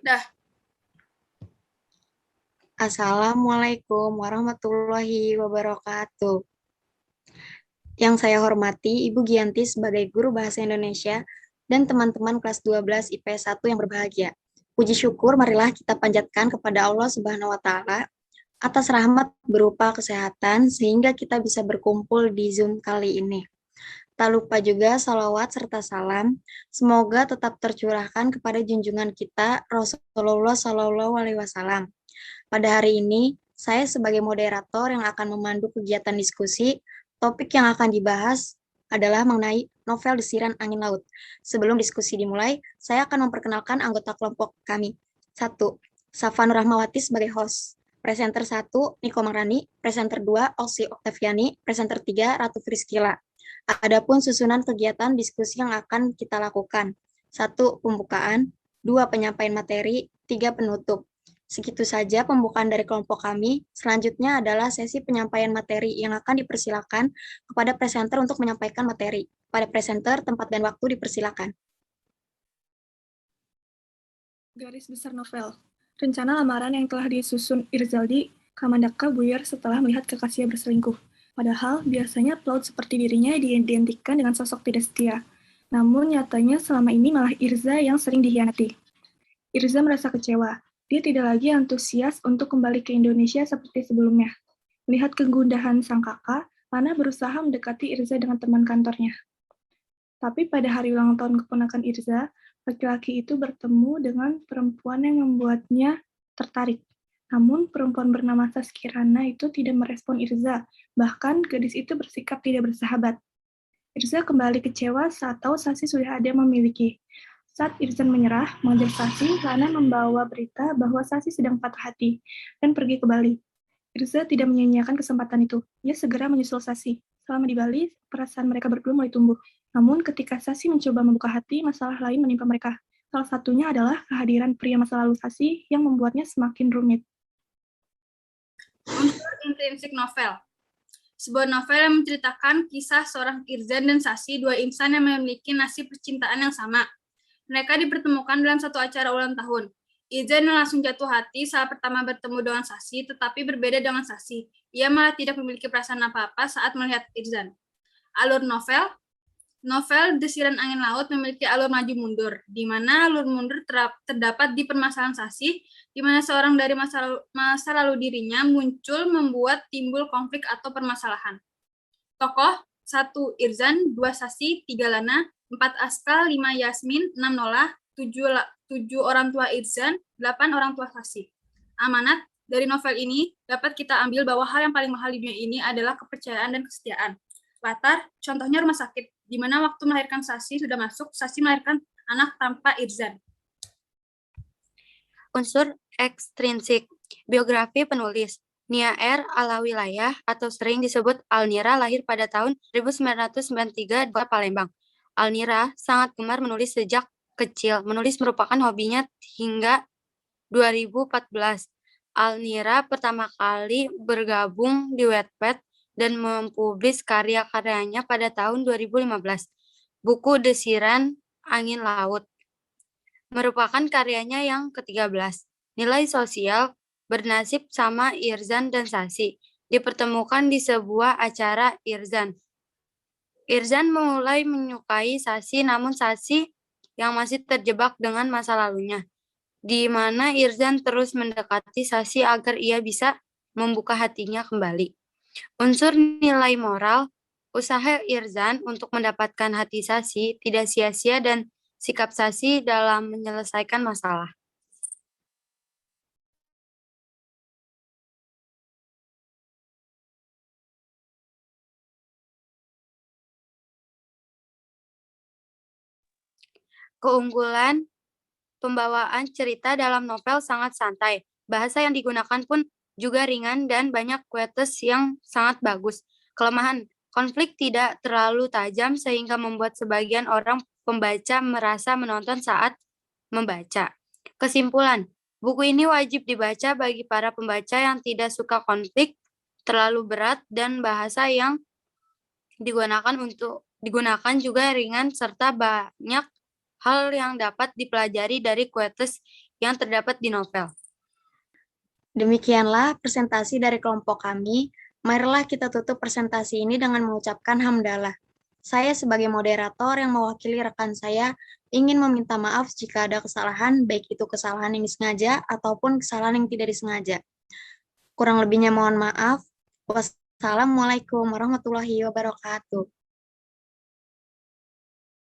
Dah, Assalamualaikum warahmatullahi wabarakatuh. Yang saya hormati Ibu Gianti sebagai Guru Bahasa Indonesia dan teman-teman kelas 12 IPS 1 yang berbahagia. Puji syukur marilah kita panjatkan kepada Allah Subhanahu wa taala atas rahmat berupa kesehatan sehingga kita bisa berkumpul di Zoom kali ini. Tak lupa juga salawat serta salam semoga tetap tercurahkan kepada junjungan kita Rasulullah Shallallahu Alaihi Wasallam. Pada hari ini, saya sebagai moderator yang akan memandu kegiatan diskusi, topik yang akan dibahas adalah mengenai novel Desiran Angin Laut. Sebelum diskusi dimulai, saya akan memperkenalkan anggota kelompok kami. 1. Safa Nur Rahmawati sebagai host. Presenter 1, Niko Marani. Presenter 2, Osi Oktaviani. Presenter 3, Ratu Friskila. Adapun susunan kegiatan diskusi yang akan kita lakukan. 1. Pembukaan. 2. Penyampaian materi. 3. Penutup. Segitu saja pembukaan dari kelompok kami. Selanjutnya adalah sesi penyampaian materi yang akan dipersilakan kepada presenter untuk menyampaikan materi. Pada presenter, tempat dan waktu dipersilakan. Garis besar novel. Rencana lamaran yang telah disusun Irzaldi, Kamandaka buyar setelah melihat kekasihnya berselingkuh. Padahal, biasanya pelaut seperti dirinya diidentikan dengan sosok tidak setia. Namun, nyatanya selama ini malah Irza yang sering dikhianati. Irza merasa kecewa. Dia tidak lagi antusias untuk kembali ke Indonesia seperti sebelumnya. Melihat kegundahan sang kakak, Lana berusaha mendekati Irza dengan teman kantornya. Tapi pada hari ulang tahun keponakan Irza, laki-laki itu bertemu dengan perempuan yang membuatnya tertarik. Namun perempuan bernama Saski Rana itu tidak merespon Irza, bahkan gadis itu bersikap tidak bersahabat. Irza kembali kecewa saat tahu Sasi sudah ada yang memiliki. Saat Irzan menyerah, mengejar Sasi, Lana membawa berita bahwa Sasi sedang patah hati dan pergi ke Bali. Irza tidak menyia-nyiakan kesempatan itu. Ia segera menyusul Sasi. Selama di Bali, perasaan mereka berdua mulai tumbuh. Namun ketika Sasi mencoba membuka hati, masalah lain menimpa mereka. Salah satunya adalah kehadiran pria masa lalu Sasi yang membuatnya semakin rumit. unsur intrinsik novel. Sebuah novel yang menceritakan kisah seorang Irzan dan Sasi, dua insan yang memiliki nasib percintaan yang sama. Mereka dipertemukan dalam satu acara ulang tahun. Irzan langsung jatuh hati saat pertama bertemu dengan Sasi, tetapi berbeda dengan Sasi. Ia malah tidak memiliki perasaan apa-apa saat melihat Irzan. Alur novel Desiran Angin Laut memiliki alur maju mundur, di mana alur mundur terdapat di permasalahan Sasi, di mana seorang dari masa lalu dirinya muncul membuat timbul konflik atau permasalahan. Tokoh 1 Irzan, 2 Sasi, 3 Lana, 4 Aska, 5 Yasmin, 6 Nola, 7 orang tua Irzan, 8 orang tua Sasi. Amanat dari novel ini dapat kita ambil bahwa hal yang paling mahal di dunia ini adalah kepercayaan dan kesetiaan. Latar, contohnya rumah sakit, di mana waktu melahirkan Sasi sudah masuk, Sasi melahirkan anak tanpa Irzan. Unsur ekstrinsik. Biografi penulis. Nia R. Alawilayah atau sering disebut Alnira lahir pada tahun 1993 di Palembang. Alnira sangat gemar menulis sejak kecil. Menulis merupakan hobinya hingga 2014. Alnira pertama kali bergabung di Wattpad dan mempublis karya-karyanya pada tahun 2015. Buku Desiran Angin Laut merupakan karyanya yang ke-13. Nilai sosial bernasib sama Irzan dan Sasi. Dipertemukan di sebuah acara Irzan. Irzan mulai menyukai Sasi, namun Sasi yang masih terjebak dengan masa lalunya, di mana Irzan terus mendekati Sasi agar ia bisa membuka hatinya kembali. Unsur nilai moral, usaha Irzan untuk mendapatkan hati Sasi tidak sia-sia dan sikap Sasi dalam menyelesaikan masalah. Keunggulan pembawaan cerita dalam novel sangat santai. Bahasa yang digunakan pun juga ringan dan banyak quotes yang sangat bagus. Kelemahan, konflik tidak terlalu tajam sehingga membuat sebagian orang pembaca merasa menonton saat membaca. Kesimpulan, buku ini wajib dibaca bagi para pembaca yang tidak suka konflik terlalu berat dan bahasa yang digunakan juga ringan serta banyak hal yang dapat dipelajari dari quotes yang terdapat di novel. Demikianlah presentasi dari kelompok kami. Marilah kita tutup presentasi ini dengan mengucapkan hamdalah. Saya sebagai moderator yang mewakili rekan saya ingin meminta maaf jika ada kesalahan, baik itu kesalahan yang disengaja ataupun kesalahan yang tidak disengaja. Kurang lebihnya mohon maaf. Wassalamualaikum warahmatullahi wabarakatuh.